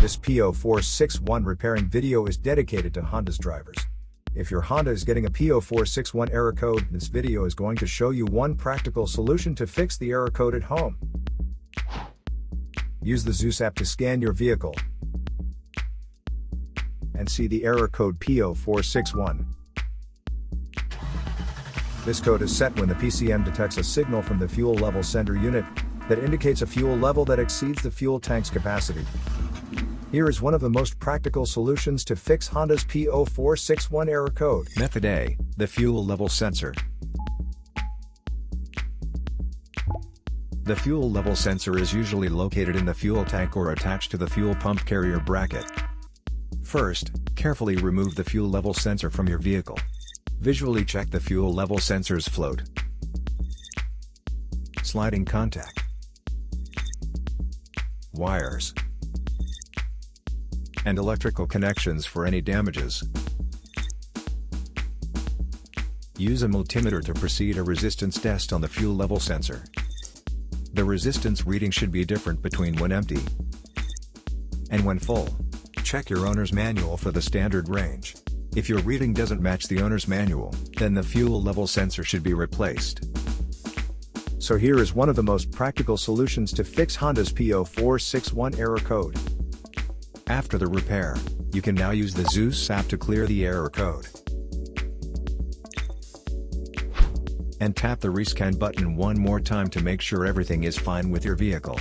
This P0461 repairing video is dedicated to Honda's drivers. If your Honda is getting a P0461 error code, this video is going to show you one practical solution to fix the error code at home. Use the Zeus app to scan your vehicle and see the error code P0461. This code is set when the PCM detects a signal from the fuel level sender unit that indicates a fuel level that exceeds the fuel tank's capacity. Here is one of the most practical solutions to fix Honda's P0461 error code. Method A, the fuel level sensor. The fuel level sensor is usually located in the fuel tank or attached to the fuel pump carrier bracket. First, carefully remove the fuel level sensor from your vehicle. Visually check the fuel level sensor's float, sliding contact, wires, and electrical connections for any damages. Use a multimeter to proceed a resistance test on the fuel level sensor. The resistance reading should be different between when empty and when full. Check your owner's manual for the standard range. If your reading doesn't match the owner's manual, then the fuel level sensor should be replaced. So here is one of the most practical solutions to fix Honda's P0461 error code. After the repair, you can now use the Zeus app to clear the error code and tap the rescan button one more time to make sure everything is fine with your vehicle.